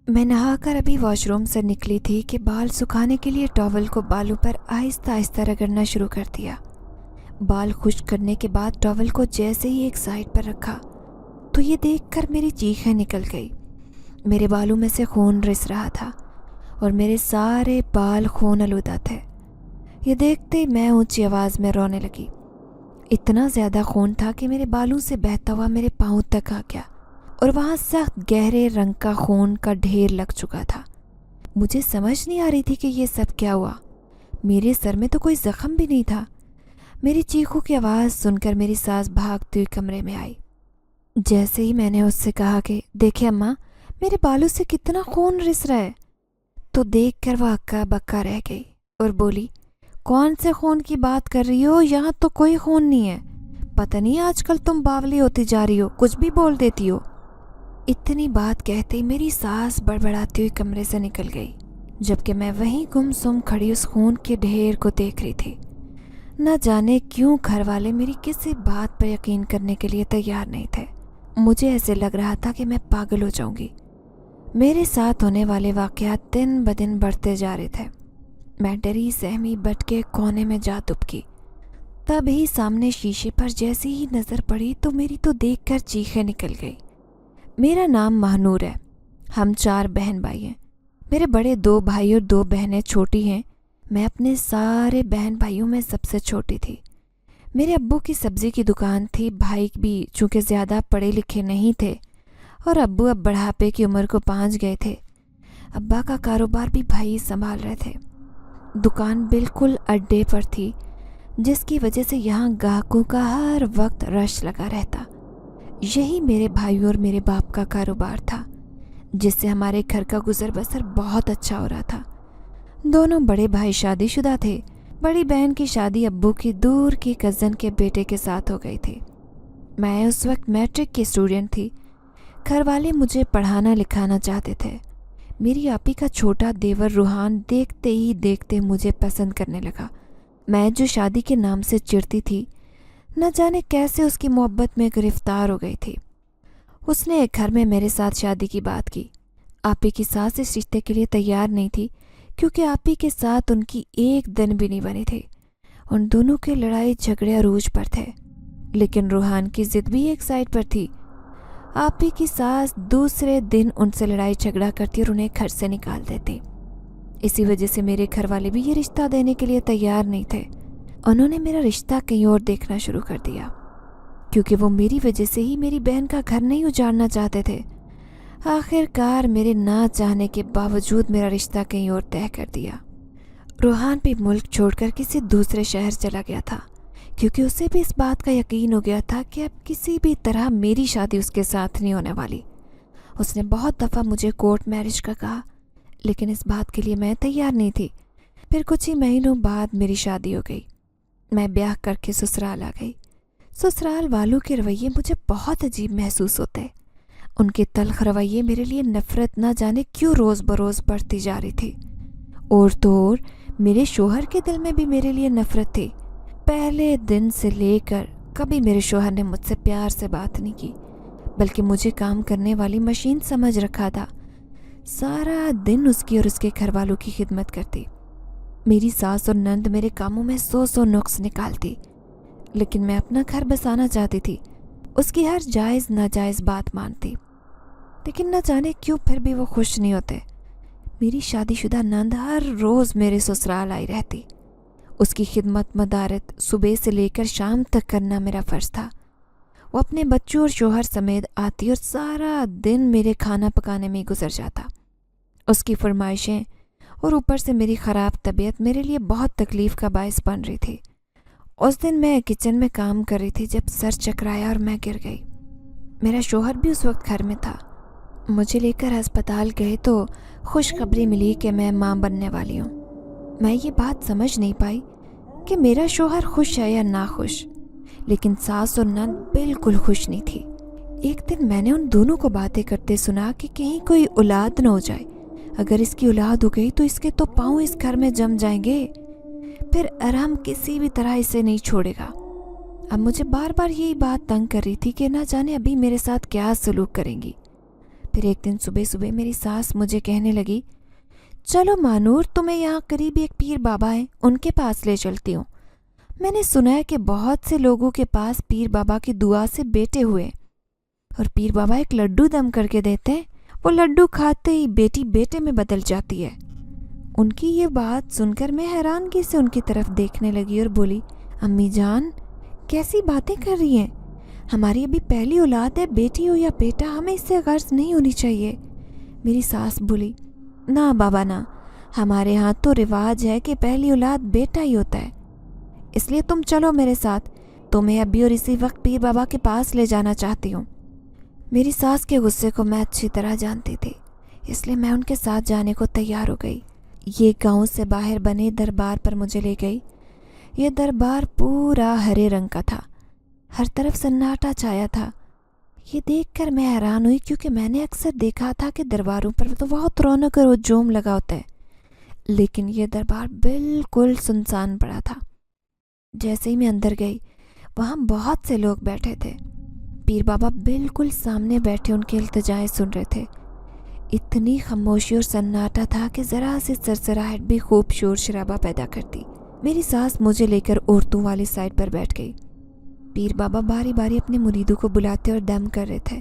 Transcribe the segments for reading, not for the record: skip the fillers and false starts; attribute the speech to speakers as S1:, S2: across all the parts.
S1: میں نہا کر ابھی واش روم سے نکلی تھی کہ بال سکھانے کے لیے ٹاول کو بالوں پر آہستہ آہستہ رگڑنا شروع کر دیا۔ بال خشک کرنے کے بعد ٹاول کو جیسے ہی ایک سائڈ پر رکھا تو یہ دیکھ کر میری چیخیں نکل گئی۔ میرے بالوں میں سے خون رس رہا تھا اور میرے سارے بال خون آلودہ تھے۔ یہ دیکھتے ہی میں اونچی آواز میں رونے لگی۔ اتنا زیادہ خون تھا کہ میرے بالوں سے بہتا ہوا میرے پاؤں تک آ گیا اور وہاں سخت گہرے رنگ کا خون کا ڈھیر لگ چکا تھا۔ مجھے سمجھ نہیں آ رہی تھی کہ یہ سب کیا ہوا۔ میرے سر میں تو کوئی زخم بھی نہیں تھا۔ میری چیخوں کی آواز سن کر میری ساس بھاگتی ہوئی کمرے میں آئی۔ جیسے ہی میں نے اس سے کہا کہ دیکھیں اماں، میرے بالوں سے کتنا خون رس رہا ہے، تو دیکھ کر وہ ہکا بکا رہ گئی اور بولی، کون سے خون کی بات کر رہی ہو؟ یہاں تو کوئی خون نہیں ہے۔ پتہ نہیں آج کل تم باولی ہوتی جا رہی ہو، کچھ بھی بول دیتی ہو۔ اتنی بات کہتے ہی میری ساس بڑبڑاتی ہوئی کمرے سے نکل گئی، جبکہ میں وہیں گم سم کھڑی اس خون کے ڈھیر کو دیکھ رہی تھی۔ نہ جانے کیوں گھر والے میری کسی بات پر یقین کرنے کے لیے تیار نہیں تھے۔ مجھے ایسے لگ رہا تھا کہ میں پاگل ہو جاؤں گی۔ میرے ساتھ ہونے والے واقعات دن بدن بڑھتے جا رہے تھے۔ میں ڈری سہمی بٹ کے کونے میں جا دبکی۔ تب ہی سامنے شیشے پر جیسی ہی نظر پڑی تو میری تو دیکھ کر چیخیں نکل گئی۔ میرا نام مہنور ہے۔ ہم 4 بہن بھائی ہیں۔ میرے بڑے 2 بھائی اور 2 بہنیں چھوٹی ہیں۔ میں اپنے سارے بہن بھائیوں میں سب سے چھوٹی تھی۔ میرے ابو کی سبزی کی دکان تھی۔ بھائی بھی چونکہ زیادہ پڑھے لکھے نہیں تھے اور ابو اب بڑھاپے کی عمر کو پہنچ گئے تھے۔ ابا کا کاروبار بھی بھائی سنبھال رہے تھے۔ دکان بالکل اڈے پر تھی، جس کی وجہ سے یہاں گاہکوں کا ہر وقت رش لگا رہتا۔ یہی میرے بھائی اور میرے باپ کا کاروبار تھا، جس سے ہمارے گھر کا گزر بسر بہت اچھا ہو رہا تھا۔ دونوں بڑے بھائی شادی شدہ تھے۔ بڑی بہن کی شادی ابو کی دور کی کزن کے بیٹے کے ساتھ ہو گئی تھی۔ میں اس وقت میٹرک کی اسٹوڈنٹ تھی۔ گھر والے مجھے پڑھانا لکھانا چاہتے تھے۔ میری آپی کا چھوٹا دیور روحان دیکھتے ہی دیکھتے مجھے پسند کرنے لگا۔ میں جو شادی کے نام سے چڑھتی تھی، نہ جانے کیسے اس کی محبت میں گرفتار ہو گئی تھی۔ اس نے ایک گھر میں میرے ساتھ شادی کی بات کی۔ آپی کی ساس اس رشتے کے لیے تیار نہیں تھی، کیونکہ آپی کے ساتھ ان کی ایک دن بھی نہیں بنی تھی۔ ان دونوں کے لڑائی جھگڑے عروج پر تھے، لیکن روحان کی ضد بھی ایک سائڈ پر تھی۔ آپی کی ساس دوسرے دن ان سے لڑائی جھگڑا کرتی اور انہیں گھر سے نکال دیتی۔ اسی وجہ سے میرے گھر والے بھی یہ رشتہ دینے کے لیے تیار نہیں تھے۔ انہوں نے میرا رشتہ کہیں اور دیکھنا شروع کر دیا، کیونکہ وہ میری وجہ سے ہی میری بہن کا گھر نہیں اجاڑنا چاہتے تھے۔ آخر کار میرے نہ چاہنے کے باوجود میرا رشتہ کہیں اور طے کر دیا۔ روحان بھی ملک چھوڑ کر کسی دوسرے شہر چلا گیا تھا، کیونکہ اسے بھی اس بات کا یقین ہو گیا تھا کہ اب کسی بھی طرح میری شادی اس کے ساتھ نہیں ہونے والی۔ اس نے بہت دفعہ مجھے کورٹ میرج کا کہا، لیکن اس بات کے لیے میں تیار نہیں تھی۔ پھر کچھ ہی مہینوں بعد میری شادی ہو گئی۔ میں بیاہ کر کے سسرال آ گئی۔ سسرال والوں کے رویے مجھے بہت عجیب محسوس ہوتے۔ ان کے تلخ رویے میرے لیے نفرت نہ جانے کیوں روز بروز بڑھتی جا رہی تھی۔ اور تو اور میرے شوہر کے دل میں بھی میرے لیے نفرت تھی۔ پہلے دن سے لے کر کبھی میرے شوہر نے مجھ سے پیار سے بات نہیں کی، بلکہ مجھے کام کرنے والی مشین سمجھ رکھا تھا۔ سارا دن اس کی اور اس کے گھر والوں کی خدمت کرتی۔ میری ساس اور نند میرے کاموں میں 100 نقص نکالتی، لیکن میں اپنا گھر بسانا چاہتی تھی۔ اس کی ہر جائز ناجائز بات مانتی، لیکن نہ جانے کیوں پھر بھی وہ خوش نہیں ہوتے۔ میری شادی شدہ نند ہر روز میرے سسرال آئی رہتی۔ اس کی خدمت مدارت صبح سے لے کر شام تک کرنا میرا فرض تھا۔ وہ اپنے بچوں اور شوہر سمیت آتی اور سارا دن میرے کھانا پکانے میں ہی گزر جاتا۔ اس کی فرمائشیں اور اوپر سے میری خراب طبیعت میرے لیے بہت تکلیف کا باعث بن رہی تھی۔ اس دن میں کچن میں کام کر رہی تھی جب سر چکرایا اور میں گر گئی۔ میرا شوہر بھی اس وقت گھر میں تھا۔ مجھے لے کر ہسپتال گئے تو خوشخبری ملی کہ میں ماں بننے والی ہوں۔ میں یہ بات سمجھ نہیں پائی کہ میرا شوہر خوش ہے یا ناخوش، لیکن ساس اور نند بالکل خوش نہیں تھی۔ ایک دن میں نے ان دونوں کو باتیں کرتے سنا کہ کہیں کوئی اولاد نہ ہو جائے۔ اگر اس کی اولاد ہو گئی تو اس کے تو پاؤں اس گھر میں جم جائیں گے، پھر ارحم کسی بھی طرح اسے نہیں چھوڑے گا۔ اب مجھے بار بار یہی بات تنگ کر رہی تھی کہ نہ جانے ابھی میرے ساتھ کیا سلوک کریں گی۔ پھر ایک دن صبح صبح میری ساس مجھے کہنے لگی، چلو مانور، تمہیں یہاں قریب ایک پیر بابا ہیں، ان کے پاس لے چلتی ہوں۔ میں نے سنا ہے کہ بہت سے لوگوں کے پاس پیر بابا کی دعا سے بیٹے ہوئے، اور پیر بابا ایک لڈو دم کر کے دیتے ہیں، وہ لڈو کھاتے ہی بیٹی بیٹے میں بدل جاتی ہے۔ ان کی یہ بات سن کر میں حیرانگی سے ان کی طرف دیکھنے لگی اور بولی، امی جان کیسی باتیں کر رہی ہیں؟ ہماری ابھی پہلی اولاد ہے، بیٹی ہو یا بیٹا، ہمیں اس سے غرض نہیں ہونی چاہیے۔ میری ساس بولی، نہ بابا نہ، ہمارے ہاں تو رواج ہے کہ پہلی اولاد بیٹا ہی ہوتا ہے، اس لیے تم چلو میرے ساتھ، تمہیں ابھی اور اسی وقت پیر بابا کے پاس لے جانا چاہتی ہوں۔ میری ساس کے غصے کو میں اچھی طرح جانتی تھی، اس لیے میں ان کے ساتھ جانے کو تیار ہو گئی۔ یہ گاؤں سے باہر بنے دربار پر مجھے لے گئی۔ یہ دربار پورا ہرے رنگ کا تھا، ہر طرف سناٹا چھایا تھا۔ یہ دیکھ کر میں حیران ہوئی، کیونکہ میں نے اکثر دیکھا تھا کہ درباروں پر تو بہت رونق اور ہجوم لگا ہوتا ہے، لیکن یہ دربار بالکل سنسان پڑا تھا۔ جیسے ہی میں اندر گئی، وہاں بہت سے لوگ بیٹھے تھے۔ پیر بابا بالکل سامنے بیٹھے ان کے التجائیں سن رہے تھے۔ اتنی خاموشی اور سناٹا تھا کہ ذرا سی سرسراہٹ بھی خوب شور شرابہ پیدا کرتی۔ میری ساس مجھے لے کر عورتوں والی سائڈ پر بیٹھ گئی۔ پیر بابا باری باری اپنے مریدوں کو بلاتے اور دم کر رہے تھے۔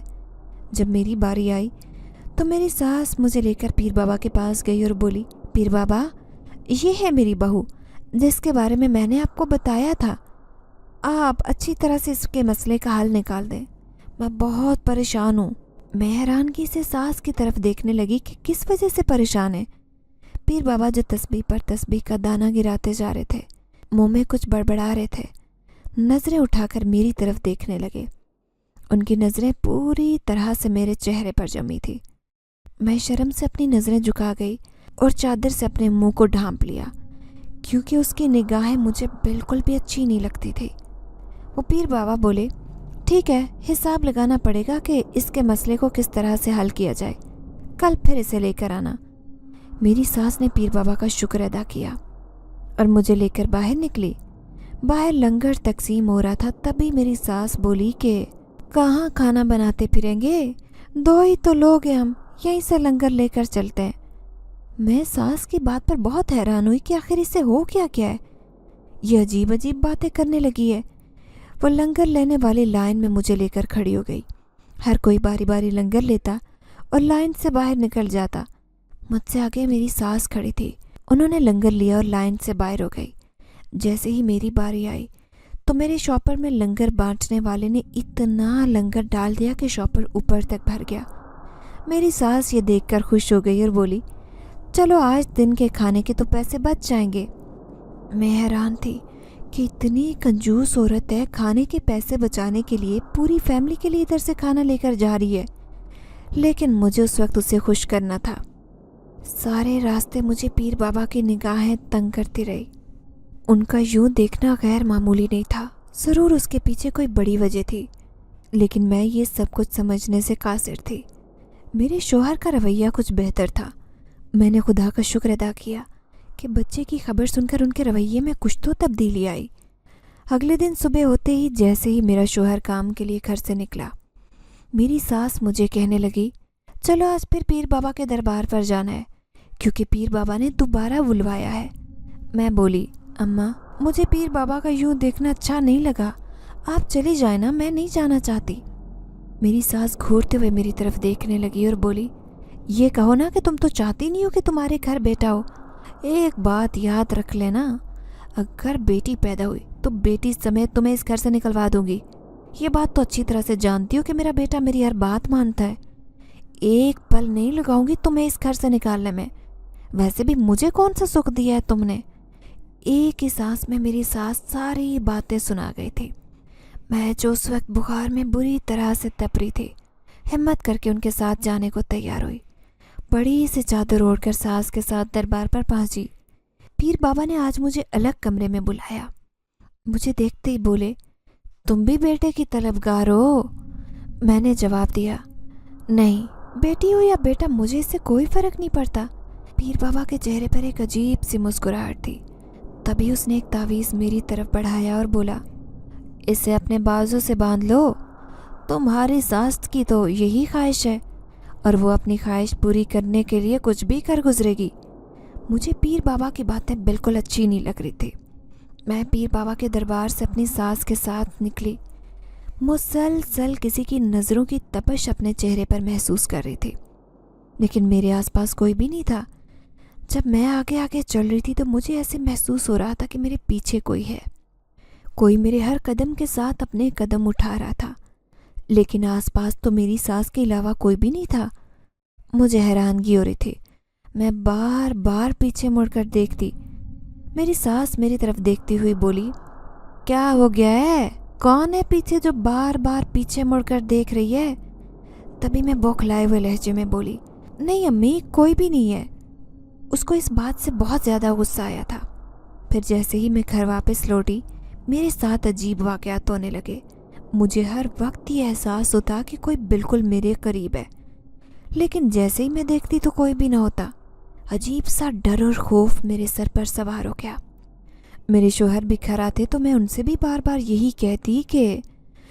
S1: جب میری باری آئی تو میری ساس مجھے لے کر پیر بابا کے پاس گئی اور بولی، پیر بابا یہ ہے میری بہو، جس کے بارے میں نے آپ کو بتایا تھا، آپ اچھی طرح سے اس کے مسئلے کا حل نکال دیں، میں بہت پریشان ہوں۔ میں حیرانگی سے ساس کی طرف دیکھنے لگی کہ کس وجہ سے پریشان ہے۔ پیر بابا جو تسبیح پر تسبیح کا دانہ گراتے جا رہے تھے، منہ میں کچھ بڑبڑا رہے تھے، نظریں اٹھا کر میری طرف دیکھنے لگے۔ ان کی نظریں پوری طرح سے میرے چہرے پر جمی تھی۔ میں شرم سے اپنی نظریں جھکا گئی اور چادر سے اپنے منہ کو ڈھانپ لیا، کیونکہ اس کی نگاہیں مجھے بالکل بھی اچھی نہیں لگتی تھی۔ وہ پیر بابا بولے، ٹھیک ہے، حساب لگانا پڑے گا کہ اس کے مسئلے کو کس طرح سے حل کیا جائے، کل پھر اسے لے کر آنا۔ میری ساس نے پیر بابا کا شکر ادا کیا اور مجھے لے کر باہر نکلی۔ باہر لنگر تقسیم ہو رہا تھا، تبھی میری ساس بولی کہ کہاں کھانا بناتے پھریں گے، دو ہی تو لوگ ہیں ہم، یہیں سے لنگر لے کر چلتے ہیں۔ میں ساس کی بات پر بہت حیران ہوئی کہ آخر اسے ہو کیا ہے، یہ عجیب عجیب باتیں کرنے لگی ہے۔ وہ لنگر لینے والی لائن میں مجھے لے کر کھڑی ہو گئی۔ ہر کوئی باری باری لنگر لیتا اور لائن سے باہر نکل جاتا۔ مجھ سے آگے میری ساس کھڑی تھی، انہوں نے لنگر لیا اور لائن سے باہر ہو گئی۔ جیسے ہی میری باری آئی تو میرے شاپر میں لنگر بانٹنے والے نے اتنا لنگر ڈال دیا کہ شاپر اوپر تک بھر گیا۔ میری ساس یہ دیکھ کر خوش ہو گئی اور بولی، چلو آج دن کے کھانے کے تو پیسے بچ جائیں گے۔ میں حیران تھی کہ اتنی کنجوس عورت ہے، کھانے کے پیسے بچانے کے لیے پوری فیملی کے لیے ادھر سے کھانا لے کر جا رہی ہے، لیکن مجھے اس وقت اسے خوش کرنا تھا۔ سارے راستے مجھے پیر بابا کی نگاہیں تنگ کرتی رہی۔ ان کا یوں دیکھنا غیر معمولی نہیں تھا، ضرور اس کے پیچھے کوئی بڑی وجہ تھی، لیکن میں یہ سب کچھ سمجھنے سے قاصر تھی۔ میرے شوہر کا رویہ کچھ بہتر تھا۔ میں نے خدا کا شکر ادا کیا کہ بچے کی خبر سن کر ان کے رویے میں کچھ تو تبدیلی آئی۔ اگلے دن صبح ہوتے ہی جیسے ہی میرا شوہر کام کے لیے گھر سے نکلا، میری ساس مجھے کہنے لگی، چلو آج پھر پیر بابا کے دربار پر جانا ہے، کیونکہ پیر بابا نے دوبارہ بلوایا ہے۔ میں بولی، اماں مجھے پیر بابا کا یوں دیکھنا اچھا نہیں لگا، آپ چلی جائیں نا، میں نہیں جانا چاہتی۔ میری ساس گھورتے ہوئے میری طرف دیکھنے لگی اور بولی، یہ کہو نا کہ تم تو چاہتی نہیں ہو کہ تمہارے گھر بیٹا ہو۔ ایک بات یاد رکھ لینا، اگر بیٹی پیدا ہوئی تو بیٹی سمیت تمہیں اس گھر سے نکلوا دوں گی۔ یہ بات تو اچھی طرح سے جانتی ہو کہ میرا بیٹا میری ہر بات مانتا ہے۔ ایک پل نہیں لگاؤں گی تمہیں اس گھر سے نکالنے میں، ویسے بھی مجھے کون سا سکھ دیا ہے تم نے۔ ایک ہی سانس میں میری ساس ساری باتیں سنا گئی تھی۔ میں جو اس وقت بخار میں بری طرح سے تپ رہی تھی، ہمت کر کے ان کے ساتھ جانے کو تیار ہوئی۔ بڑی سی چادر اوڑھ کر ساس کے ساتھ دربار پر پہنچی۔ پیر بابا نے آج مجھے الگ کمرے میں بلایا۔ مجھے دیکھتے ہی بولے، تم بھی بیٹے کی طلبگار ہو؟ میں نے جواب دیا، نہیں، بیٹی ہو یا بیٹا مجھے اس سے کوئی فرق نہیں پڑتا۔ پیر بابا کے چہرے پر ایک عجیب سی مسکراہٹ تھی۔ تبھی اس نے ایک تعویذ میری طرف بڑھایا اور بولا، اسے اپنے بازو سے باندھ لو، تمہاری ساس کی تو یہی خواہش ہے، اور وہ اپنی خواہش پوری کرنے کے لیے کچھ بھی کر گزرے گی۔ مجھے پیر بابا کی باتیں بالکل اچھی نہیں لگ رہی تھی۔ میں پیر بابا کے دربار سے اپنی ساس کے ساتھ نکلی۔ مسلسل کسی کی نظروں کی تپش اپنے چہرے پر محسوس کر رہی تھی، لیکن میرے آس پاس کوئی بھی نہیں تھا۔ جب میں آگے آگے چل رہی تھی تو مجھے ایسے محسوس ہو رہا تھا کہ میرے پیچھے کوئی ہے، کوئی میرے ہر قدم کے ساتھ اپنے قدم اٹھا رہا تھا، لیکن آس پاس تو میری ساس کے علاوہ کوئی بھی نہیں تھا۔ مجھے حیرانگی ہو رہی تھی۔ میں بار بار پیچھے مڑ کر دیکھتی۔ میری ساس میری طرف دیکھتی ہوئی بولی، کیا ہو گیا ہے؟ کون ہے پیچھے جو بار بار پیچھے مڑ کر دیکھ رہی ہے؟ تبھی میں بوکھلائے ہوئے لہجے میں بولی، نہیں امی، کوئی بھی نہیں ہے۔ اس کو اس بات سے بہت زیادہ غصہ آیا تھا۔ پھر جیسے ہی میں گھر واپس لوٹی، میرے ساتھ عجیب واقعات ہونے لگے۔ مجھے ہر وقت یہ احساس ہوتا کہ کوئی بالکل میرے قریب ہے، لیکن جیسے ہی میں دیکھتی تو کوئی بھی نہ ہوتا۔ عجیب سا ڈر اور خوف میرے سر پر سوار ہو گیا۔ میرے شوہر بھی گھر آتے تو میں ان سے بھی بار بار یہی کہتی کہ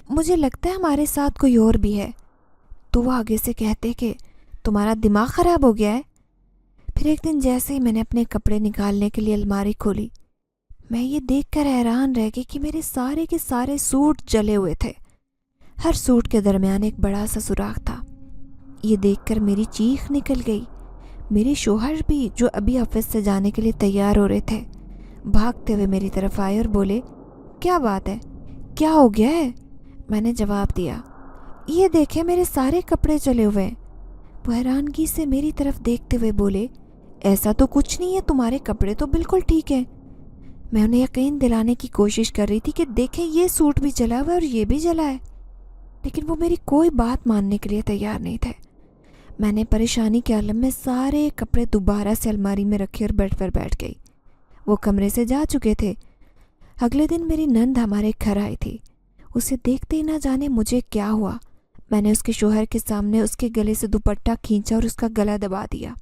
S1: مجھے لگتا ہے ہمارے ساتھ کوئی اور بھی ہے، تو وہ آگے سے کہتے کہ تمہارا دماغ خراب ہو گیا ہے۔ پھر ایک دن جیسے ہی میں نے اپنے کپڑے نکالنے کے لیے الماری کھولی، میں یہ دیکھ کر حیران رہ گئی کہ میرے سارے کے سارے سوٹ جلے ہوئے تھے۔ ہر سوٹ کے درمیان ایک بڑا سا سوراخ تھا۔ یہ دیکھ کر میری چیخ نکل گئی۔ میرے شوہر بھی، جو ابھی آفس سے جانے کے لیے تیار ہو رہے تھے، بھاگتے ہوئے میری طرف آئے اور بولے، کیا بات ہے؟ کیا ہو گیا ہے؟ میں نے جواب دیا، یہ دیکھیں میرے سارے کپڑے جلے ہوئے ہیں۔ وہ حیرانگی سے میری طرف دیکھتے ہوئے بولے، ایسا تو کچھ نہیں ہے، تمہارے کپڑے تو بالکل ٹھیک ہیں۔ میں انہیں یقین دلانے کی کوشش کر رہی تھی کہ دیکھیں یہ سوٹ بھی جلا ہوا ہے اور یہ بھی جلا ہے، لیکن وہ میری کوئی بات ماننے کے لیے تیار نہیں تھے۔ میں نے پریشانی کے عالم میں سارے کپڑے دوبارہ سے الماری میں رکھے اور بیڈ پر بیٹھ گئی۔ وہ کمرے سے جا چکے تھے۔ اگلے دن میری نند ہمارے گھر آئی تھی۔ اسے دیکھتے ہی نہ جانے مجھے کیا ہوا، میں نے اس کے شوہر کے سامنے اس کے گلے سے دوپٹہ کھینچا اور اس کا گلا دبا دیا۔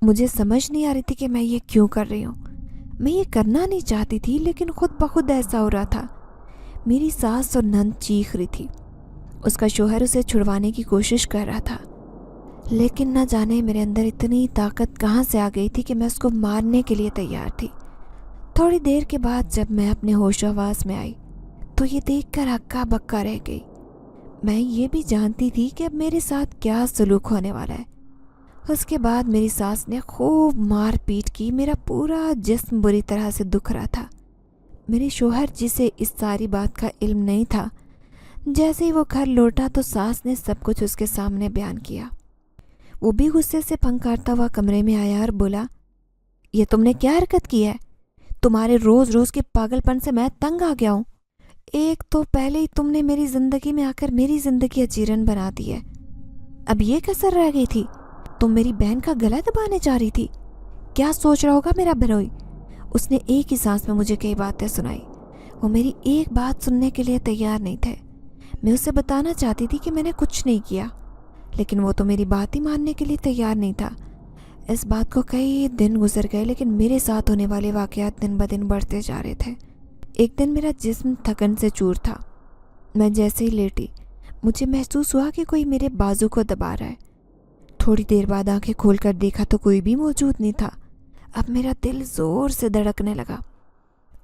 S1: مجھے سمجھ نہیں آ رہی تھی کہ میں یہ کیوں کر رہی ہوں۔ میں یہ کرنا نہیں چاہتی تھی، لیکن خود بخود ایسا ہو رہا تھا۔ میری ساس اور نند چیخ رہی تھی۔ اس کا شوہر اسے چھڑوانے کی کوشش کر رہا تھا، لیکن نہ جانے میرے اندر اتنی طاقت کہاں سے آ گئی تھی کہ میں اس کو مارنے کے لیے تیار تھی۔ تھوڑی دیر کے بعد جب میں اپنے ہوش و حواس میں آئی تو یہ دیکھ کر ہکا بکا رہ گئی۔ میں یہ بھی جانتی تھی کہ اب میرے ساتھ کیا سلوک ہونے والا ہے۔ اس کے بعد میری ساس نے خوب مار پیٹ کی۔ میرا پورا جسم بری طرح سے دکھ رہا تھا۔ میرے شوہر، جسے اس ساری بات کا علم نہیں تھا، جیسے ہی وہ گھر لوٹا تو ساس نے سب کچھ اس کے سامنے بیان کیا۔ وہ بھی غصے سے پھنکارتا ہوا کمرے میں آیا اور بولا، یہ تم نے کیا حرکت کی ہے؟ تمہارے روز روز کے پاگل پن سے میں تنگ آ گیا ہوں۔ ایک تو پہلے ہی تم نے میری زندگی میں آ کر میری زندگی اجیرن بنا دی ہے، اب یہ کسر رہ گئی تھی؟ تم میری بہن کا گلا دبانے جا رہی تھی؟ کیا سوچ رہا ہوگا میرا بھروئی؟ اس نے ایک ہی سانس میں مجھے کئی باتیں سنائی۔ وہ میری ایک بات سننے کے لیے تیار نہیں تھے۔ میں اسے بتانا چاہتی تھی کہ میں نے کچھ نہیں کیا، لیکن وہ تو میری بات ہی ماننے کے لیے تیار نہیں تھا۔ اس بات کو کئی دن گزر گئے، لیکن میرے ساتھ ہونے والے واقعات دن بدن بڑھتے جا رہے تھے۔ ایک دن میرا جسم تھکن سے چور تھا۔ میں جیسے ہی لیٹی، مجھے محسوس ہوا کہ کوئی میرے بازو کو دبا رہا ہے۔ تھوڑی دیر بعد آنکھیں کھول کر دیکھا تو کوئی بھی موجود نہیں تھا۔ اب میرا دل زور سے دھڑکنے لگا۔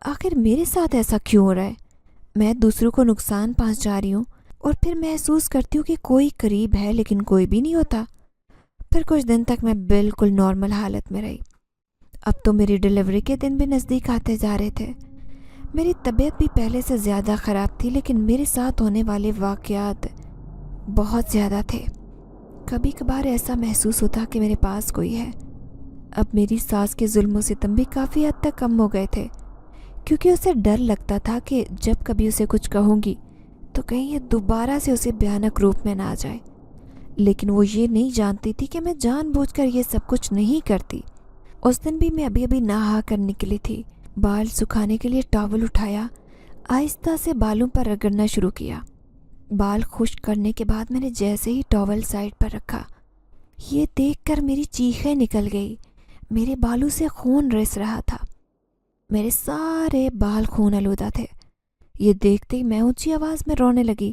S1: آخر میرے ساتھ ایسا کیوں ہو رہا ہے؟ میں دوسروں کو نقصان پہنچا رہی ہوں اور پھر محسوس کرتی ہوں کہ کوئی قریب ہے لیکن کوئی بھی نہیں ہوتا۔ پھر کچھ دن تک میں بالکل نارمل حالت میں رہی۔ اب تو میری ڈیلیوری کے دن بھی نزدیک آتے جا رہے تھے۔ میری طبیعت بھی پہلے سے زیادہ خراب تھی، لیکن میرے ساتھ ہونے والے واقعات بہت زیادہ تھے۔ کبھی کبھار ایسا محسوس ہوتا کہ میرے پاس کوئی ہے۔ اب میری ساس کے ظلم و ستم بھی کافی حد تک کم ہو گئے تھے، کیونکہ اسے ڈر لگتا تھا کہ جب کبھی اسے کچھ کہوں گی تو کہیں یہ دوبارہ سے اسے بھیانک روپ میں نہ آ جائے۔ لیکن وہ یہ نہیں جانتی تھی کہ میں جان بوجھ کر یہ سب کچھ نہیں کرتی۔ اس دن بھی میں ابھی نہا کر نکلی تھی۔ بال سکھانے کے لیے ٹاول اٹھایا، آہستہ سے بالوں پر رگڑنا شروع کیا۔ بال خشک کرنے کے بعد میں نے جیسے ہی ٹاول سائڈ پر رکھا، یہ دیکھ کر میری چیخیں نکل گئی۔ میرے بالوں سے خون رس رہا تھا۔ میرے سارے بال خون آلودہ تھے۔ یہ دیکھتے ہی میں اونچی آواز میں رونے لگی۔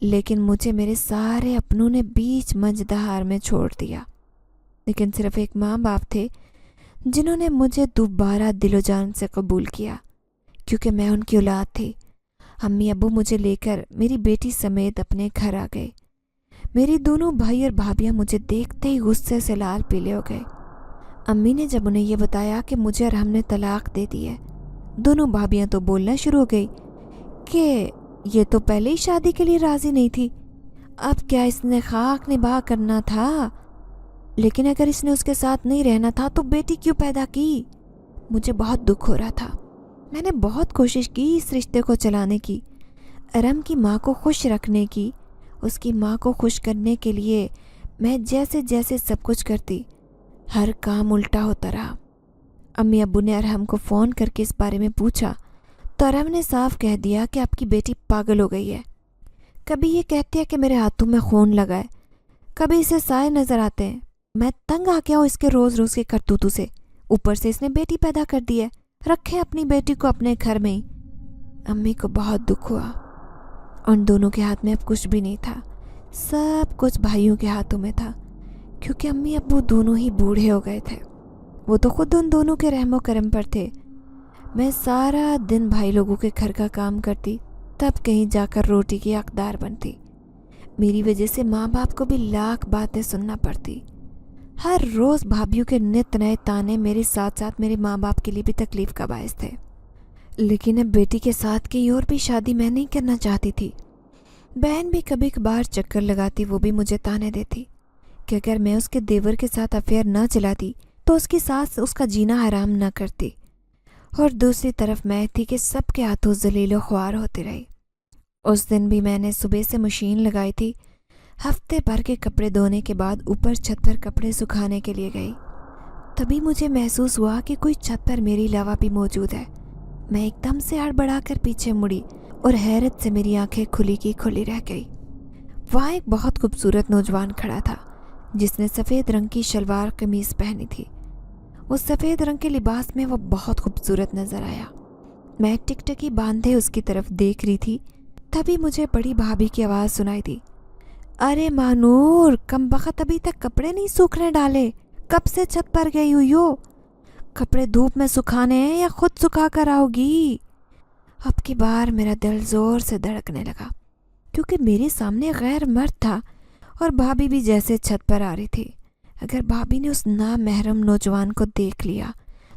S1: لیکن مجھے میرے سارے اپنوں نے بیچ مجدہار میں چھوڑ دیا۔ لیکن صرف ایک ماں باپ تھے جنہوں نے مجھے دوبارہ دل و جان سے قبول کیا، کیونکہ میں ان کی اولاد تھی۔ امی ابو مجھے لے کر میری بیٹی سمیت اپنے گھر آ گئے۔ میری دونوں بھائی اور بھابیاں مجھے دیکھتے ہی غصے سے لال پیلے ہو گئے۔ امی نے جب انہیں یہ بتایا کہ مجھے اور ہم نے طلاق دے دی ہے، دونوں بھابیاں تو بولنا شروع ہو گئی کہ یہ تو پہلے ہی شادی کے لیے راضی نہیں تھی، اب کیا اس نے خاک نباہ کرنا تھا؟ لیکن اگر اس نے اس کے ساتھ نہیں رہنا تھا تو بیٹی کیوں پیدا کی؟ مجھے بہت دکھ ہو رہا تھا۔ میں نے بہت کوشش کی اس رشتے کو چلانے کی، ارم کی ماں کو خوش رکھنے کی، اس کی ماں کو خوش کرنے کے لیے میں جیسے سب کچھ کرتی، ہر کام الٹا ہوتا رہا۔ امی ابو نے ارحم کو فون کر کے اس بارے میں پوچھا تو ارحم نے صاف کہہ دیا کہ آپ کی بیٹی پاگل ہو گئی ہے۔ کبھی یہ کہتی ہے کہ میرے ہاتھوں میں خون لگا ہے، کبھی اسے سائے نظر آتے ہیں۔ میں تنگ آ گیا ہوں اس کے روز کے کرتوتوں سے، اوپر سے اس نے بیٹی پیدا کر دی ہے، رکھے اپنی بیٹی کو اپنے گھر میں ہی۔ امی کو بہت دکھ ہوا۔ ان دونوں کے ہاتھ میں اب کچھ بھی نہیں تھا، سب کچھ بھائیوں کے ہاتھوں میں تھا، کیونکہ امی ابو دونوں ہی بوڑھے ہو گئے تھے۔ وہ تو خود ان دونوں کے رحم و کرم پر تھے۔ میں سارا دن بھائی لوگوں کے گھر کا کام کرتی، تب کہیں جا کر روٹی کی حقدار بنتی۔ میری وجہ سے ماں باپ کو بھی لاکھ باتیں سننا پڑتی۔ ہر روز بھابھیوں کے نت نئے تانے میرے ساتھ ساتھ میرے ماں باپ کے لیے بھی تکلیف کا باعث تھے۔ لیکن اب بیٹی کے ساتھ کہیں اور بھی شادی میں نہیں کرنا چاہتی تھی۔ بہن بھی کبھی کبھار چکر لگاتی، وہ بھی مجھے تانے دیتی کہ اگر میں اس کے دیور کے ساتھ افیئر نہ چلاتی تو اس کی ساس اس کا جینا حرام نہ کرتی، اور دوسری طرف میں تھی کہ سب کے ہاتھوں ذلیل و خوار ہوتی رہی۔ اس دن بھی میں نے صبح سے مشین لگائی تھی۔ ہفتے بھر کے کپڑے دھونے کے بعد اوپر چھت پر کپڑے سکھانے کے لیے گئی، تبھی مجھے محسوس ہوا کہ کوئی چھت پر میرے علاوہ بھی موجود ہے۔ میں ایک دم سے ہڑبڑا کر پیچھے مڑی اور حیرت سے میری آنکھیں کھلی کی کھلی رہ گئی۔ وہاں ایک بہت خوبصورت نوجوان کھڑا تھا جس نے سفید رنگ کی شلوار قمیض پہنی تھی۔ اس سفید رنگ کے لباس میں وہ بہت خوبصورت نظر آیا۔ میں ٹکٹکی باندھے اس کی طرف دیکھ رہی تھی، تبھی مجھے بڑی بھابھی کی آواز سنائی دی، ارے مانور، کم بخت ابھی تک کپڑے نہیں سوکھنے ڈالے، کب سے چھت پر گئی ہوئی ہو؟ کپڑے دھوپ میں سکھانے ہیں یا خود سکھا کر آؤ گی؟ اب کی بار میرا دل زور سے دھڑکنے لگا، کیونکہ میرے سامنے غیر مرد تھا اور بھابھی بھی جیسے چھت پر آ رہی تھی۔ اگر بھابھی نے اس نامحرم نوجوان کو دیکھ لیا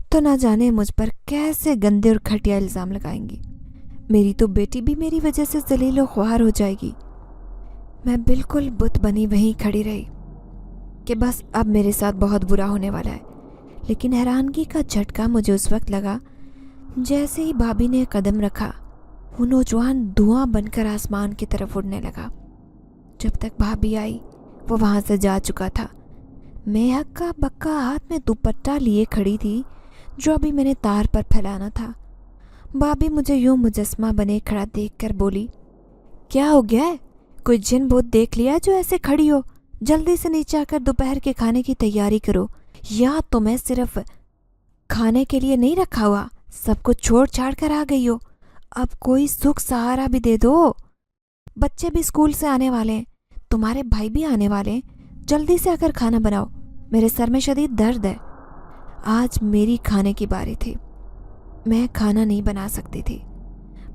S1: تو نہ جانے مجھ پر کیسے گندے اور گھٹیا الزام لگائیں گی۔ میری تو بیٹی بھی میری وجہ سے ذلیل و خوار ہو جائے گی۔ میں بالکل بت بنی وہیں کھڑی رہی کہ بس اب میرے ساتھ بہت برا ہونے والا ہے۔ لیکن حیرانگی کا جھٹکا مجھے اس وقت لگا جیسے ہی بھابھی نے قدم رکھا، وہ نوجوان دھواں بن کر آسمان کی طرف اڑنے لگا۔ جب تک بھابھی آئی وہ وہاں سے جا چکا تھا۔ میں ہکا بکا ہاتھ میں دوپٹہ لیے کھڑی تھی جو ابھی میں نے تار پر پھیلانا تھا۔ بھابھی مجھے یوں مجسمہ بنے کھڑا دیکھ کر بولی، کیا ہو گیا ہے؟ کوئی جن بوت دیکھ لیا جو ایسے کھڑی ہو؟ جلدی سے نیچے آ کر دوپہر کے کھانے کی تیاری کرو، یا تو میں صرف کھانے کے لیے نہیں رکھا ہوا، سب کو چھوڑ چھاڑ کر آ گئی ہو۔ اب کوئی سکھ سہارا بھی دے دو، بچے بھی اسکول سے آنے والے ہیں، تمہارے بھائی بھی آنے والے ہیں، جلدی سے آ کر کھانا بناؤ، میرے سر میں شدید درد ہے۔ آج میری کھانے کی باری تھی، میں کھانا نہیں بنا سکتی تھی۔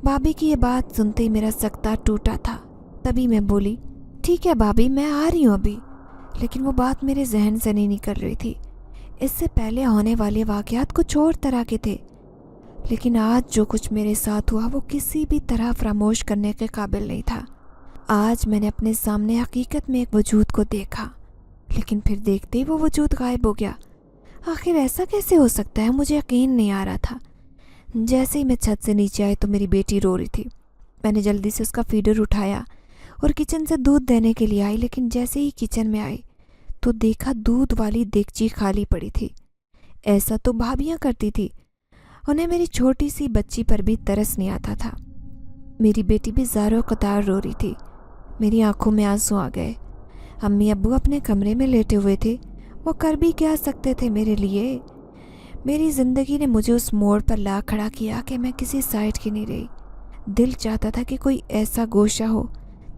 S1: بھابھی کی یہ بات سنتے ہی میرا سکتہ ٹوٹا تھا۔ تبھی میں بولی، ٹھیک ہے بھابھی، میں آ رہی ہوں ابھی۔ لیکن وہ بات میرے ذہن سے نہیں نکل رہی تھی۔ اس سے پہلے ہونے والے واقعات کچھ اور طرح کے تھے، لیکن آج جو کچھ میرے ساتھ ہوا وہ کسی بھی طرح فراموش کرنے کے قابل نہیں تھا۔ آج میں نے اپنے سامنے حقیقت میں ایک وجود کو دیکھا، لیکن پھر دیکھتے ہی وہ وجود غائب ہو گیا۔ آخر ایسا کیسے ہو سکتا ہے؟ مجھے یقین نہیں آ رہا تھا۔ جیسے ہی میں چھت سے نیچے آئی تو میری بیٹی رو رہی تھی۔ میں نے جلدی سے اس کا فیڈر اٹھایا اور کچن سے دودھ دینے کے لیے آئی، لیکن جیسے ہی کچن میں آئی تو دیکھا دودھ والی دیگچی خالی پڑی تھی۔ ایسا تو بھابیاں کرتی تھی، انہیں میری چھوٹی سی بچی پر بھی ترس نہیں آتا تھا۔ میری بیٹی بھی زاروں قطار رو رہی تھی۔ میری آنکھوں میں آنسو آ گئے۔ امی ابو اپنے کمرے میں لیٹے ہوئے تھے، وہ کر بھی کیا سکتے تھے میرے لیے؟ میری زندگی نے مجھے اس موڑ پر لا کھڑا کیا کہ میں کسی سائڈ کی نہیں رہی۔ دل چاہتا تھا کہ کوئی ایسا گوشہ ہو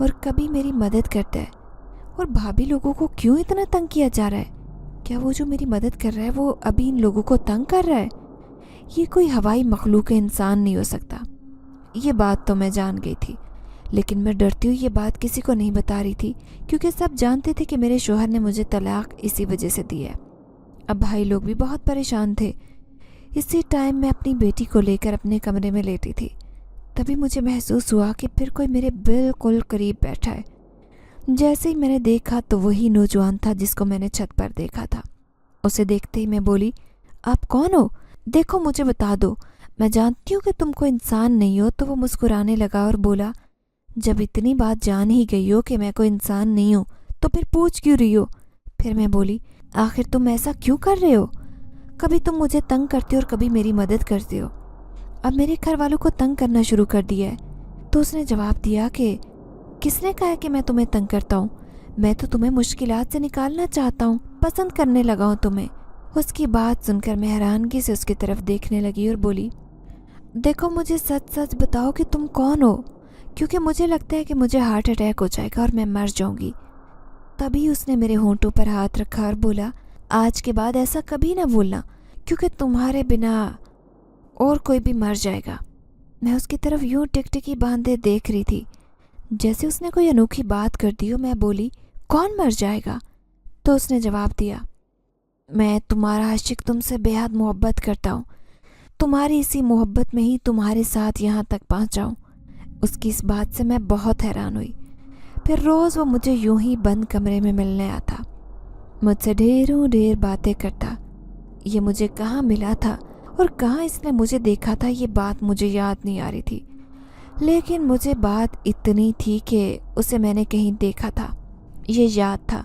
S1: اور کبھی میری مدد کرتا ہے، اور بھابھی لوگوں کو کیوں اتنا تنگ کیا جا رہا ہے؟ کیا وہ جو میری مدد کر رہا ہے وہ ابھی ان لوگوں کو تنگ کر رہا ہے؟ یہ کوئی ہوائی مخلوق انسان نہیں ہو سکتا۔ یہ بات تو میں جان گئی تھی، لیکن میں ڈرتی ہوئی یہ بات کسی کو نہیں بتا رہی تھی، کیونکہ سب جانتے تھے کہ میرے شوہر نے مجھے طلاق اسی وجہ سے دی ہے۔ اب بھائی لوگ بھی بہت پریشان تھے۔ اسی ٹائم میں اپنی بیٹی کو لے کر اپنے کمرے میں لیٹی تھی، تبھی مجھے محسوس ہوا کہ پھر کوئی میرے بالکل قریب بیٹھا ہے۔ جیسے ہی میں نے دیکھا تو وہی نوجوان تھا جس کو میں نے چھت پر دیکھا تھا۔ اسے دیکھتے ہی میں بولی، آپ کون ہو؟ دیکھو مجھے بتا دو، میں جانتی ہوں کہ تم کو انسان نہیں ہو۔ تو وہ مسکرانے لگا اور بولا، جب اتنی بات جان ہی گئی ہو کہ میں کوئی انسان نہیں ہوں تو پھر پوچھ کیوں رہی ہو؟ پھر میں بولی، آخر تم ایسا کیوں کر رہے ہو؟ کبھی تم مجھے تنگ کرتے ہو اور کبھی میری مدد کرتے ہو، اب میرے گھر والوں کو تنگ کرنا شروع کر دیا ہے۔ تو اس نے جواب دیا کہ کس نے کہا کہ میں تمہیں تنگ کرتا ہوں؟ میں تو تمہیں مشکلات سے نکالنا چاہتا ہوں، پسند کرنے لگا ہوں تمہیں۔ اس کی بات سن کر میں حیرانگی سے اس کی طرف دیکھنے لگی اور بولی، دیکھو مجھے سچ سچ بتاؤ کہ تم کون ہو، کیونکہ مجھے لگتا ہے کہ مجھے ہارٹ اٹیک ہو جائے گا اور میں مر جاؤں گی۔ تبھی اس نے میرے ہونٹوں پر ہاتھ رکھا اور بولا، آج کے بعد ایسا کبھی نہ بولنا، کیونکہ تمہارے بنا اور کوئی بھی مر جائے گا۔ میں اس کی طرف یوں ٹکٹکی باندھے دیکھ رہی تھی جیسے اس نے کوئی انوکھی بات کر دی ہو۔ میں بولی، کون مر جائے گا؟ تو اس نے جواب دیا، میں تمہارا عاشق، تم سے بے حد محبت کرتا ہوں، تمہاری اسی محبت میں ہی تمہارے ساتھ یہاں تک پہنچا ہوں۔ اس کی اس بات سے میں بہت حیران ہوئی۔ پھر روز وہ مجھے یوں ہی بند کمرے میں ملنے آتا، مجھ سے ڈھیر باتیں کرتا۔ یہ مجھے کہاں ملا تھا اور کہاں اس نے مجھے دیکھا تھا یہ بات مجھے یاد نہیں آ رہی تھی، لیکن مجھے بات اتنی تھی کہ اسے میں نے کہیں دیکھا تھا، یہ یاد تھا،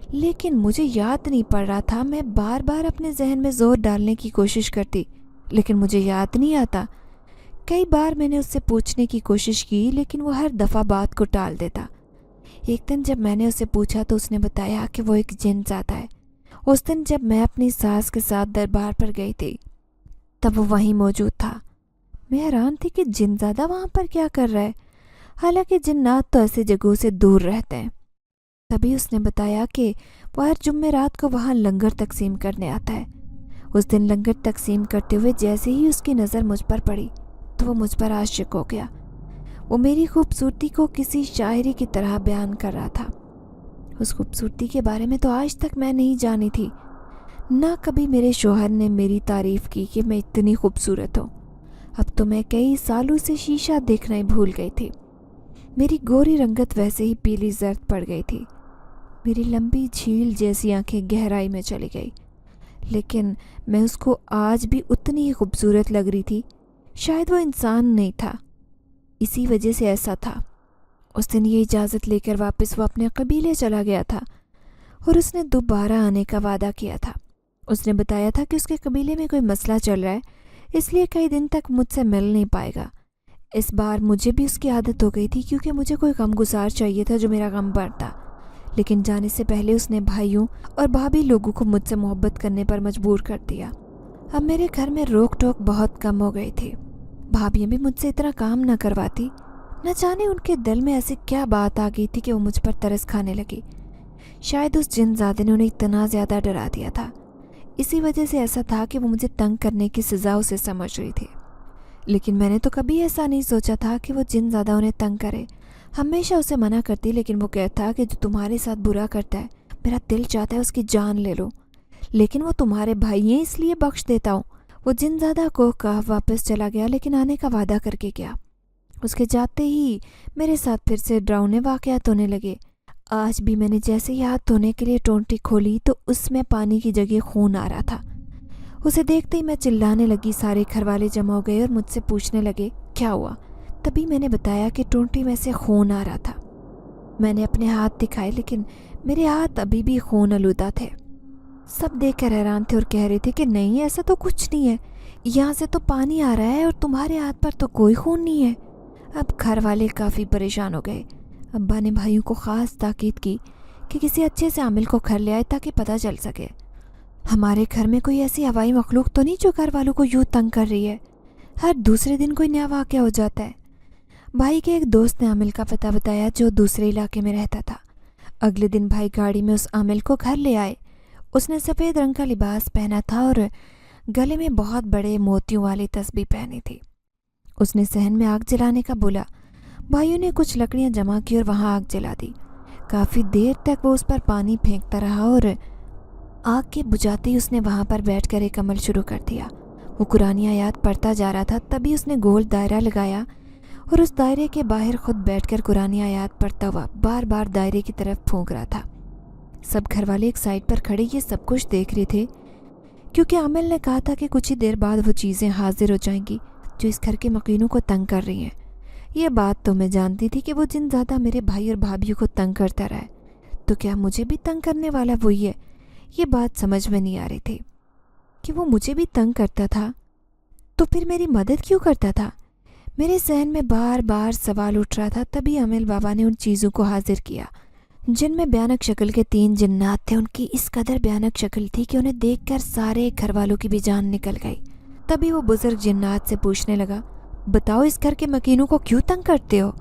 S1: لیکن مجھے یاد نہیں پڑ رہا تھا۔ میں بار بار اپنے ذہن میں زور ڈالنے کی کوشش کرتی، لیکن مجھے یاد نہیں آتا۔ کئی بار میں نے اس سے پوچھنے کی کوشش کی، لیکن وہ ہر دفعہ بات کو ٹال دیتا۔ ایک دن جب میں نے اسے پوچھا تو اس نے بتایا کہ وہ ایک جن زادہ ہے۔ اس دن جب میں اپنی ساس کے ساتھ دربار پر گئی تھی تب وہ وہیں موجود تھا۔ میں حیران تھی کہ جن زادہ وہاں پر کیا کر رہا ہے، حالانکہ جنات تو ایسے جگہوں سے دور رہتے ہیں۔ تبھی اس نے بتایا کہ وہ ہر جمعرات کو وہاں لنگر تقسیم کرنے آتا ہے۔ اس دن لنگر تقسیم کرتے ہوئے جیسے ہی اس کی نظر مجھ پر پڑی تو وہ مجھ پر عاشق ہو گیا۔ وہ میری خوبصورتی کو کسی شاعری کی طرح بیان کر رہا تھا۔ اس خوبصورتی کے بارے میں تو آج تک میں نہیں جانی تھی، نہ کبھی میرے شوہر نے میری تعریف کی کہ میں اتنی خوبصورت ہوں۔ اب تو میں کئی سالوں سے شیشہ دیکھنا ہی بھول گئی تھی۔ میری گوری رنگت ویسے ہی پیلی زرد پڑ گئی تھی، میری لمبی جھیل جیسی آنکھیں گہرائی میں چلی گئی، لیکن میں اس کو آج بھی اتنی ہی خوبصورت لگ رہی تھی۔ شاید وہ انسان نہیں تھا، اسی وجہ سے ایسا تھا۔ اس دن یہ اجازت لے کر واپس وہ اپنے قبیلے چلا گیا تھا اور اس نے دوبارہ آنے کا وعدہ کیا تھا۔ اس نے بتایا تھا کہ اس کے قبیلے میں کوئی مسئلہ چل رہا ہے، اس لیے کئی دن تک مجھ سے مل نہیں پائے گا۔ اس بار مجھے بھی اس کی عادت ہو گئی تھی، کیونکہ مجھے کوئی غم گسار چاہیے تھا جو میرا غم بڑھتا، لیکن جانے سے پہلے اس نے بھائیوں اور بھابھی لوگوں کو مجھ سے محبت کرنے پر مجبور کر دیا۔ اب میرے گھر میں روک ٹوک بہت کم ہو گئی تھی، بھابیاں بھی مجھ سے اتنا کام نہ کرواتی۔ نہ جانے ان کے دل میں ایسی کیا بات آ گئی تھی کہ وہ مجھ پر ترس کھانے لگی۔ شاید اس جن زادے نے انہیں اتنا زیادہ ڈرا دیا تھا، اسی وجہ سے ایسا تھا کہ وہ مجھے تنگ کرنے کی سزا اسے سمجھ رہی تھی۔ لیکن میں نے تو کبھی ایسا نہیں سوچا تھا کہ وہ جن زادہ انہیں تنگ کرے۔ ہمیشہ اسے منع کرتی، لیکن وہ کہتا کہ جو تمہارے ساتھ برا کرتا ہے میرا دل چاہتا ہے اس کی جان لے لو، لیکن وہ تمہارے بھائی ہیں اس لیے بخش دیتا ہوں۔ وہ جن زادہ کو کہا واپس چلا گیا، لیکن آنے کا وعدہ کر کے گیا۔ اس کے جاتے ہی میرے ساتھ پھر سے ڈراؤنے واقعات ہونے لگے۔ آج بھی میں نے جیسے ہی ہاتھ دھونے کے لیے ٹونٹی کھولی تو اس میں پانی کی جگہ خون آ رہا تھا۔ اسے دیکھتے ہی میں چلانے لگی، سارے گھر والے جمع ہو گئے اور مجھ سے پوچھنے لگے کیا ہوا۔ تبھی میں نے بتایا کہ ٹونٹی میں سے خون آ رہا تھا۔ میں نے اپنے ہاتھ دکھائے، لیکن میرے ہاتھ ابھی بھی خون آلودہ تھے۔ سب دیکھ کر حیران تھے اور کہہ رہے تھے کہ نہیں، ایسا تو کچھ نہیں ہے، یہاں سے تو پانی آ رہا ہے اور تمہارے ہاتھ پر تو کوئی خون نہیں ہے۔ اب گھر والے کافی پریشان ہو گئے۔ ابا نے بھائیوں کو خاص تاکید کی کہ کسی اچھے سے عامل کو گھر لے آئے تاکہ پتہ چل سکے۔ ہمارے گھر میں کوئی ایسی ہوائی مخلوق تو نہیں جو گھر والوں کو یوں تنگ کر رہی ہے، ہر دوسرے دن کوئی نیا واقعہ ہو جاتا ہے۔ بھائی کے ایک دوست نے عامل کا پتہ بتایا جو دوسرے علاقے میں رہتا تھا۔ اگلے دن بھائی گاڑی میں اس عامل کو گھر لے آئے۔ اس نے سفید رنگ کا لباس پہنا تھا اور گلے میں بہت بڑے موتیوں والی تسبیح پہنی تھی۔ اس نے صحن میں آگ جلانے کا بولا۔ بھائیوں نے کچھ لکڑیاں جمع کی اور وہاں آگ جلا دی۔ کافی دیر تک وہ اس پر پانی پھینکتا رہا اور آگ کے بجھاتے ہی اس نے وہاں پر بیٹھ کر ایک عمل شروع کر دیا۔ وہ قرآن آیات پڑھتا جا رہا تھا، تبھی اس نے گول دائرہ لگایا اور اس دائرے کے باہر خود بیٹھ کر قرآن آیات پڑھتا ہوا بار بار دائرے کی طرف پھونک رہا تھا۔ سب گھر والے ایک سائڈ پر کھڑے یہ سب کچھ دیکھ رہے تھے، کیونکہ عامل نے کہا تھا کہ کچھ ہی دیر بعد وہ چیزیں حاضر ہو جائیں گی جو اس گھر کے مکینوں کو تنگ کر رہی ہیں۔ یہ بات تو میں جانتی تھی کہ وہ جن زیادہ میرے بھائی اور بھابھیوں کو تنگ کرتا رہا ہے، تو کیا مجھے بھی تنگ کرنے والا وہی ہے؟ یہ بات سمجھ میں نہیں آ رہی تھی کہ وہ مجھے بھی تنگ کرتا تھا تو پھر میری مدد کیوں کرتا تھا؟ میرے ذہن میں بار بار سوال اٹھ رہا تھا۔ تبھی عامل بابا نے ان چیزوں کو حاضر کیا جن میں بھیانک شکل کے 3 جنات تھے۔ ان کی اس قدر بھیانک شکل تھی کہ انہیں دیکھ کر سارے گھر والوں کی بھی جان نکل گئی۔ تبھی وہ بزرگ جنات سے پوچھنے لگا، بتاؤ اس گھر کے مکینوں کو کیوں تنگ کرتے ہو؟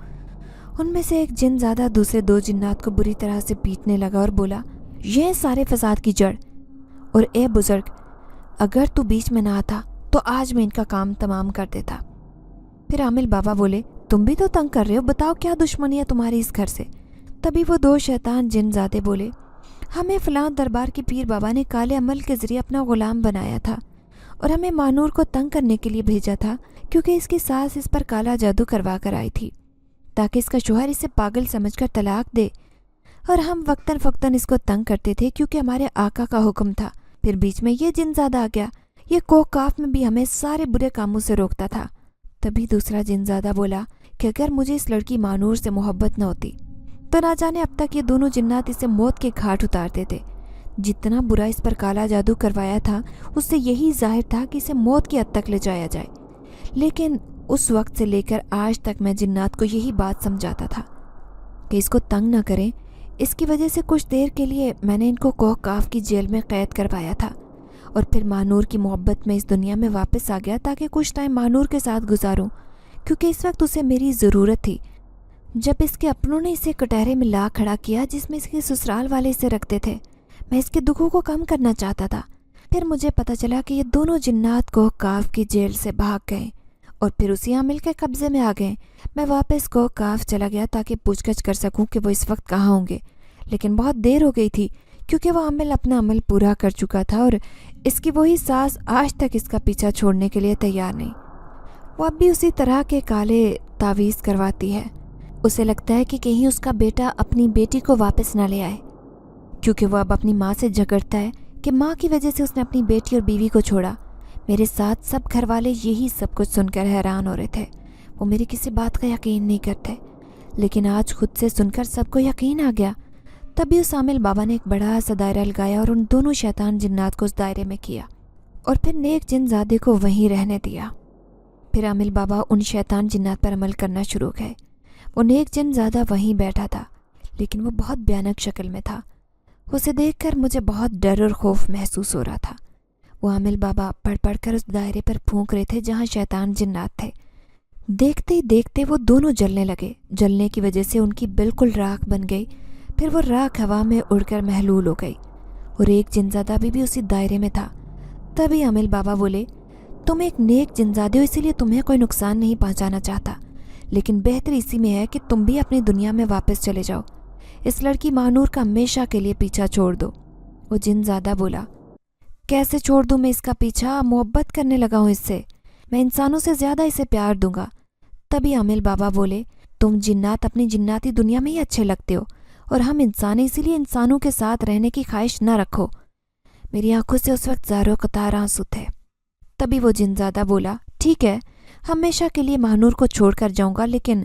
S1: ان میں سے ایک جن زیادہ دوسرے 2 جنات کو بری طرح سے پیٹنے لگا اور بولا، یہ سارے فساد کی جڑ، اور اے بزرگ اگر تو بیچ میں نہ آتا تو آج میں ان کا کام تمام کر دیتا۔ پھر عامل بابا بولے، تم بھی تو تنگ کر رہے ہو، بتاؤ کیا دشمنی ہے تمہاری اس گھر سے؟ تبھی وہ 2 شیطان جن زادے بولے، ہمیں فلاں دربار کے پیر بابا نے کالے عمل کے ذریعے اپنا غلام بنایا تھا اور ہمیں مانور کو تنگ کرنے کے لیے بھیجا تھا، کیونکہ اس کی ساس اس پر کالا جادو کروا کر آئی تھی تاکہ اس کا شوہر اسے پاگل سمجھ کر طلاق دے، اور ہم وقتاً فوقتاً اس کو تنگ کرتے تھے کیونکہ ہمارے آقا کا حکم تھا۔ پھر بیچ میں یہ جن زادہ آ گیا، یہ کوہ کاف میں بھی ہمیں سارے برے کاموں سے روکتا تھا۔ تبھی دوسرا جن زادہ بولا کہ اگر مجھے اس لڑکی مانور سے محبت نہ ہوتی تو نہ جانے اب تک یہ دونوں جنات اسے موت کے گھاٹ اتارتے تھے۔ جتنا برا اس پر کالا جادو کروایا تھا اس سے یہی ظاہر تھا کہ اسے موت کی حد تک لے جایا جائے، لیکن اس وقت سے لے کر آج تک میں جنات کو یہی بات سمجھاتا تھا کہ اس کو تنگ نہ کریں۔ اس کی وجہ سے کچھ دیر کے لیے میں نے ان کو کوہ کاف کی جیل میں قید کروایا تھا اور پھر مانور کی محبت میں اس دنیا میں واپس آ گیا تاکہ کچھ ٹائم مانور کے ساتھ گزاروں، کیونکہ اس وقت اسے میری ضرورت تھی۔ جب اس کے اپنوں نے اسے کٹہرے میں لا کھڑا کیا جس میں اس کے سسرال والے اسے رکھتے تھے، میں اس کے دکھوں کو کم کرنا چاہتا تھا۔ پھر مجھے پتہ چلا کہ یہ دونوں جنات کوہ کاف کی جیل سے بھاگ گئے اور پھر اسی عامل کے قبضے میں آ گئے۔ میں واپس کوہ کاف چلا گیا تاکہ پوچھ گچھ کر سکوں کہ وہ اس وقت کہاں ہوں گے، لیکن بہت دیر ہو گئی تھی کیونکہ وہ عامل اپنا عمل پورا کر چکا تھا اور اس کی وہی ساس آج تک اس کا پیچھا چھوڑنے کے لیے تیار نہیں۔ وہ اب بھی اسی طرح کے کالے تعویذ کرواتی ہے۔ اسے لگتا ہے کہ کہیں اس کا بیٹا اپنی بیٹی کو واپس نہ لے آئے، کیونکہ وہ اب اپنی ماں سے جھگڑتا ہے کہ ماں کی وجہ سے اس نے اپنی بیٹی اور بیوی کو چھوڑا۔ میرے ساتھ سب گھر والے یہی سب کچھ سن کر حیران ہو رہے تھے۔ وہ میری کسی بات کا یقین نہیں کرتے، لیکن آج خود سے سن کر سب کو یقین آ گیا۔ تبھی اس عامل بابا نے ایک بڑا سا دائرہ لگایا اور ان دونوں شیطان جنات کو اس دائرے میں کیا اور پھر نیک جن زادے کو وہیں رہنے دیا۔ پھر عامل بابا ان شیطان جنات پر عمل کرنا شروع گئے۔ وہ نیک جن زادہ وہیں بیٹھا تھا، لیکن وہ بہت بھیانک شکل میں تھا۔ اسے دیکھ کر مجھے بہت ڈر اور خوف محسوس ہو رہا تھا۔ وہ عامل بابا پڑھ پڑھ کر اس دائرے پر پھونک رہے تھے جہاں شیطان جنات تھے۔ دیکھتے ہی دیکھتے وہ دونوں جلنے لگے۔ جلنے کی وجہ سے ان کی بالکل راکھ بن گئی، پھر وہ راکھ ہوا میں اڑ کر محلول ہو گئی اور ایک جنزادہ بھی اسی دائرے میں تھا۔ تبھی عامل بابا بولے، تم ایک نیک جنزادے ہو، اسی لیے تمہیں کوئی نقصان نہیں پہنچانا چاہتا، لیکن بہتر اسی میں ہے کہ تم بھی اپنی دنیا میں واپس چلے جاؤ۔ اس لڑکی مانور کا ہمیشہ کے لیے پیچھا چھوڑ دو۔ وہ جن زادہ بولا، کیسے چھوڑ دوں میں اس کا پیچھا؟ محبت کرنے لگا ہوں اس سے، میں انسانوں سے زیادہ اسے پیار دوں گا۔ تبھی عامل بابا بولے، تم جنات اپنی جناتی دنیا میں ہی اچھے لگتے ہو اور ہم انسان، اسی لیے انسانوں کے ساتھ رہنے کی خواہش نہ رکھو۔ میری آنکھوں سے اس وقت زار و قطار آنسو تھے۔ تبھی وہ جن زادہ بولا، ٹھیک ہے، ہمیشہ کے لیے مہنور کو چھوڑ کر جاؤں گا، لیکن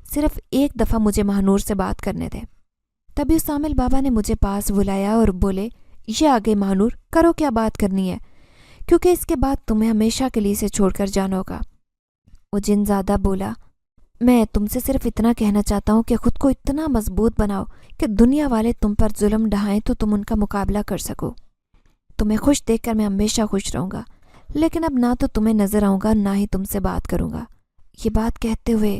S1: صرف ایک دفعہ مجھے مہنور سے بات کرنے دے۔ تبھی اس عامل بابا نے مجھے پاس بلایا اور بولے، یہ آگے مہنور، کرو کیا بات کرنی ہے، کیونکہ اس کے بعد تمہیں ہمیشہ کے لیے اسے چھوڑ کر جانا ہوگا۔ وہ جن زادہ بولا، میں تم سے صرف اتنا کہنا چاہتا ہوں کہ خود کو اتنا مضبوط بناؤ کہ دنیا والے تم پر ظلم ڈھائیں تو تم ان کا مقابلہ کر سکو۔ تمہیں خوش دیکھ کر میں ہمیشہ خوش رہوں گا، لیکن اب نہ تو تمہیں نظر آؤں گا نہ ہی تم سے بات کروں گا۔ یہ بات کہتے ہوئے